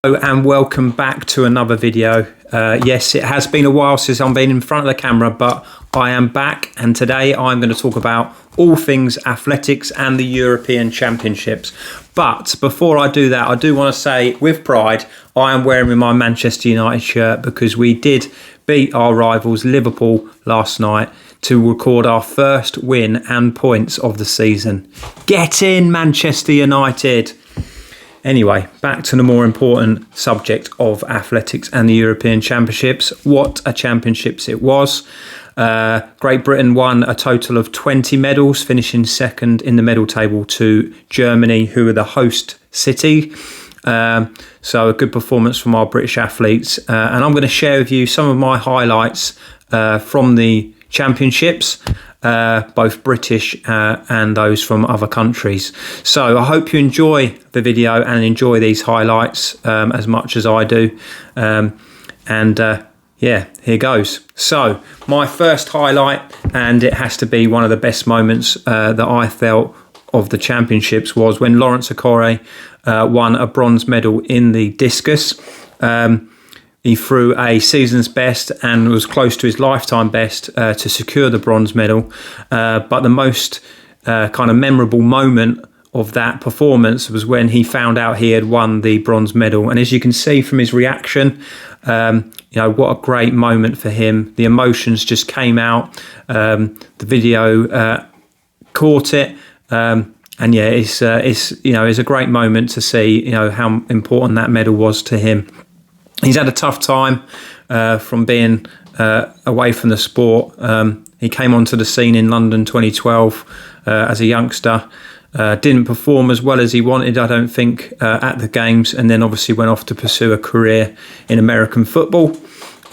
Hello and welcome back to another video. Yes, it has been a while since I've been in front of the camera, but I am back, and today I'm going to talk about all things athletics and the European Championships. But before I do that, I do want to say with pride, I am wearing my Manchester United shirt because we did beat our rivals Liverpool last night to record our first win and points of the season. Get in, Manchester United! Anyway, back to the more important subject of athletics and the European Championships. What a championships it was. Great Britain won a total of 20 medals, finishing second in the medal table to Germany, who are the host city. So a good performance from our British athletes. And I'm going to share with you some of my highlights from the championships, both British and those from other countries. So I hope you enjoy the video and enjoy these highlights as much as I do. Yeah, here goes. So my first highlight, and it has to be one of the best moments that I felt of the championships, was when Lawrence Okorie won a bronze medal in the discus. He threw a season's best and was close to his lifetime best to secure the bronze medal. But the most kind of memorable moment of that performance was when he found out he had won the bronze medal. And as you can see from his reaction, what a great moment for him. The emotions just came out. The video caught it. And yeah, it's a great moment to see, how important that medal was to him. He's had a tough time from being away from the sport. He came onto the scene in London 2012 as a youngster. Didn't perform as well as he wanted, I don't think, at the Games, and then obviously went off to pursue a career in American football,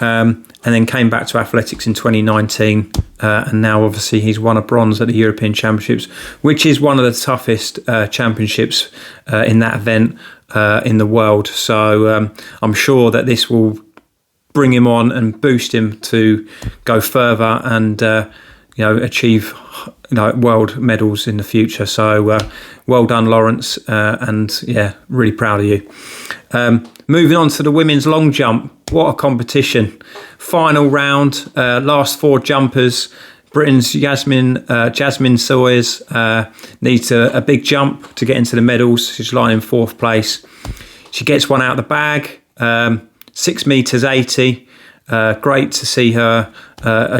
and then came back to athletics in 2019, and now obviously he's won a bronze at the European Championships, which is one of the toughest championships in that event in the world. So I'm sure that this will bring him on and boost him to go further and achieve world medals in the future. So well done, Lawrence, and yeah, really proud of you. Moving on to the women's long jump. What a competition. Final round, last four jumpers. Britain's Jasmine Sawyers needs a big jump to get into the medals. She's lying in fourth place. She gets one out of the bag, 6 meters 80. Great to see her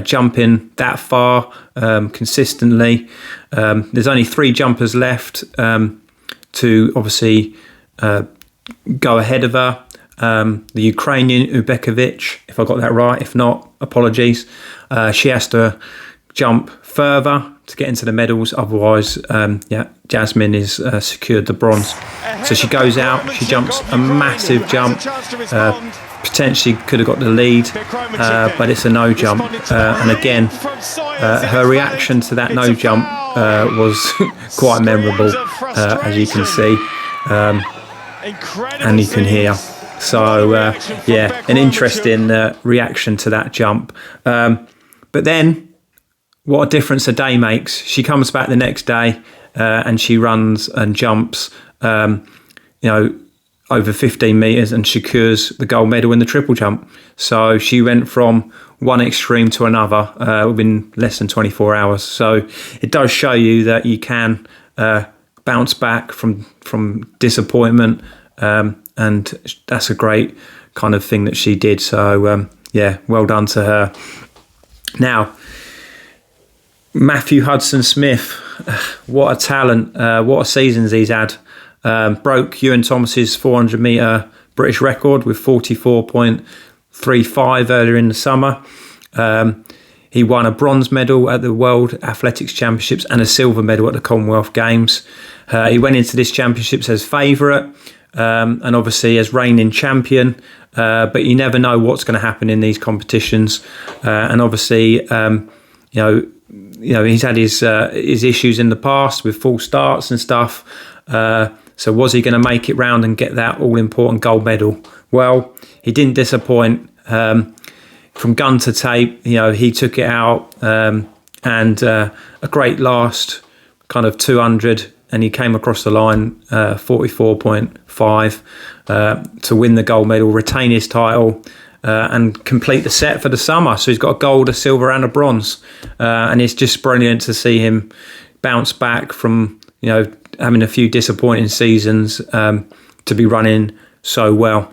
jumping that far consistently. There's only 3 jumpers left to obviously go ahead of her. The Ukrainian Ubekovic, if I got that right. If not, apologies. She has to jump further to get into the medals. Otherwise, Jasmine is secured the bronze. So she goes out. She jumps a massive jump. Potentially could have got the lead, but it's a no jump. And again, her reaction to that no jump was quite memorable, as you can see, and you can hear. So an interesting reaction to that jump. But then, what a difference a day makes. She comes back the next day and she runs and jumps, over 15 metres and secures the gold medal in the triple jump. So she went from one extreme to another within less than 24 hours. So it does show you that you can bounce back from disappointment, and that's a great kind of thing that she did. So well done to her. Now, Matthew Hudson-Smith, what a talent, what a seasons he's had. Broke Ewan Thomas's 400 metre British record with 44.35 earlier in the summer. He won a bronze medal at the World Athletics Championships and a silver medal at the Commonwealth Games. He went into this championships as favourite and obviously as reigning champion, but you never know what's going to happen in these competitions. And obviously, he's had his issues in the past with false starts and stuff. So was he going to make it round and get that all-important gold medal? Well, he didn't disappoint. From gun to tape, he took it out, and a great last kind of 200 and he came across the line 44.5 to win the gold medal, retain his title, and complete the set for the summer. So he's got a gold, a silver, and a bronze, and it's just brilliant to see him bounce back from having a few disappointing seasons to be running so well.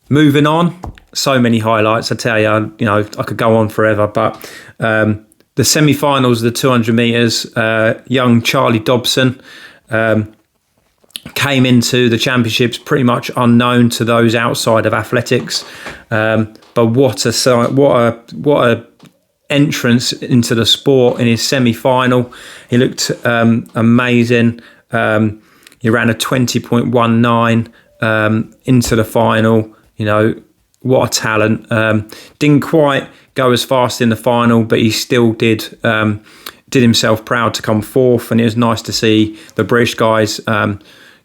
Moving on, so many highlights. I tell you, I could go on forever, but the semi-finals of the 200 metres, young Charlie Dobson came into the championships pretty much unknown to those outside of athletics. But what a entrance into the sport in his semi-final. He looked amazing. He ran a 20.19 into the final. What a talent. Didn't quite go as fast in the final, but he still did himself proud to come fourth, and it was nice to see the British guys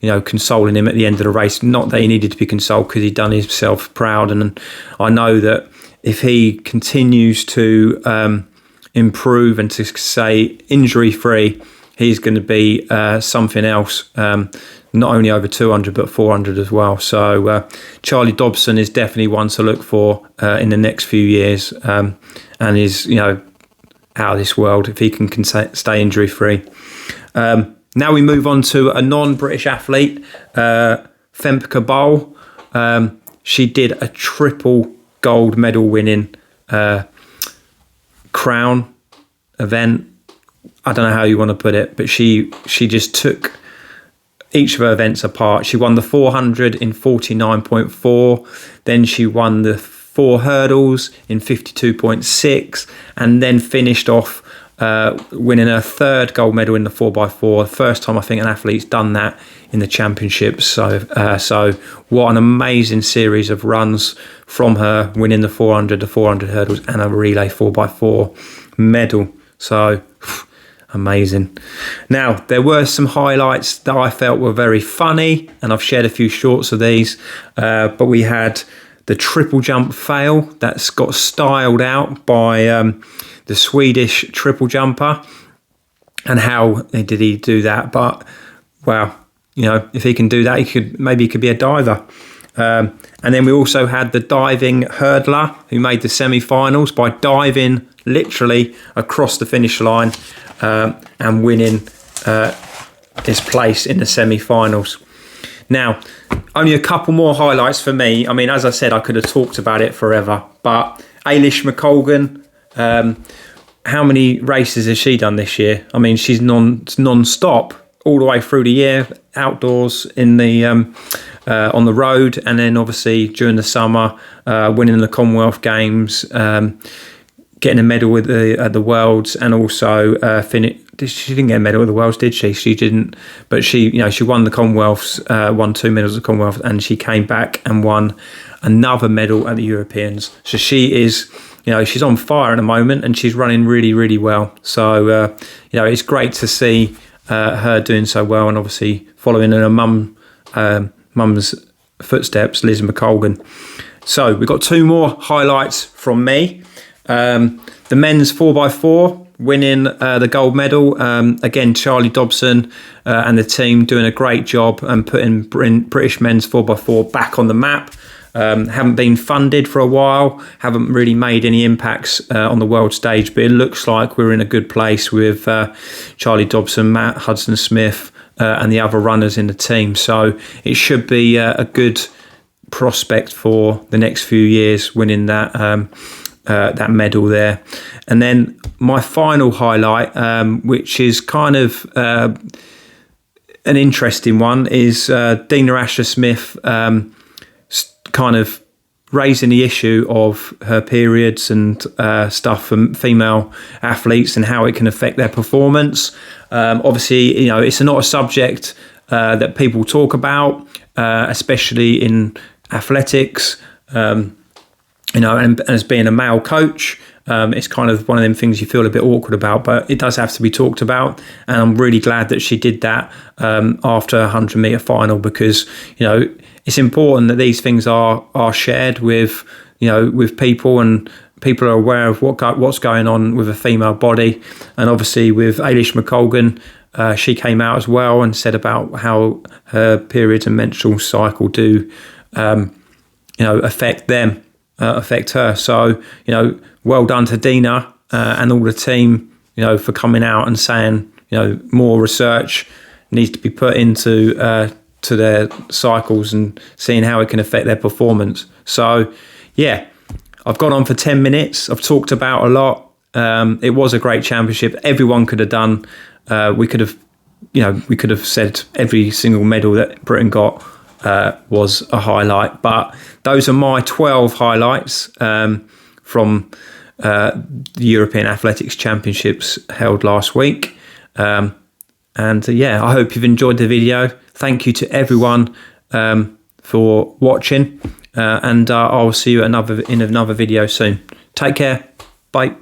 consoling him at the end of the race. Not that he needed to be consoled, because he'd done himself proud, and I know that if he continues to improve and to stay injury free, he's going to be something else, not only over 200 but 400 as well. So Charlie Dobson is definitely one to look for in the next few years, and is out of this world if he can stay injury free. Now we move on to a non-British athlete, Femke Bol. She did a triple gold medal winning crown event. I don't know how you want to put it, but she just took each of her events apart. She won the 400 in 49.4, then she won the 4 hurdles in 52.6, and then finished off winning her third gold medal in the 4x4. First time I think an athlete's done that in the championships. So what an amazing series of runs from her, winning the 400 hurdles and a relay 4x4 medal. So amazing. Now, there were some highlights that I felt were very funny, and I've shared a few shorts of these, but we had the triple jump fail that's got styled out by the Swedish triple jumper. And how did he do that? But wow, if he can do that, he could be a diver. And then we also had the diving hurdler who made the semi-finals by diving literally across the finish line and winning his place in the semi-finals. Now, only a couple more highlights for me. I mean, as I said, I could have talked about it forever, but Ailish McColgan, how many races has she done this year? I mean, she's non-stop all the way through the year, outdoors in the on the road, and then obviously during the summer, winning the Commonwealth Games, getting a medal with the Worlds, and also she didn't get a medal at the Worlds, did she? She didn't, but she won the Commonwealths, won 2 medals at the Commonwealth, and she came back and won another medal at the Europeans. So she is, she's on fire at the moment, and she's running really, really well. So it's great to see her doing so well, and obviously following in her mum's footsteps, Liz McColgan. So we've got 2 more highlights from me. The men's 4x4 winning the gold medal. Again, Charlie Dobson and the team doing a great job and putting British men's 4x4 back on the map. Haven't been funded for a while, haven't really made any impacts on the world stage, but it looks like we're in a good place with Charlie Dobson, Matt Hudson-Smith, and the other runners in the team. So it should be a good prospect for the next few years, winning that medal there. And then my final highlight, which is kind of an interesting one, is Dina Asher-Smith kind of raising the issue of her periods and stuff for female athletes and how it can affect their performance. Obviously, it's not a subject that people talk about, especially in athletics. And as being a male coach, it's kind of one of them things you feel a bit awkward about, but it does have to be talked about. And I'm really glad that she did that after a 100-metre final, because, it's important that these things are shared with people, and people are aware of what's going on with a female body. And obviously with Ailish McColgan, she came out as well and said about how her periods and menstrual cycle do, affect them, affect her. So, well done to Dina and all the team, for coming out and saying, more research needs to be put into to their cycles and seeing how it can affect their performance. So, yeah, I've gone on for 10 minutes. I've talked about a lot. It was a great championship. Everyone could have done. We could have said every single medal that Britain got was a highlight. But those are my 12 highlights from the European Athletics Championships held last week. I hope you've enjoyed the video. Thank you to everyone for watching, and I'll see you in another video soon. Take care. Bye.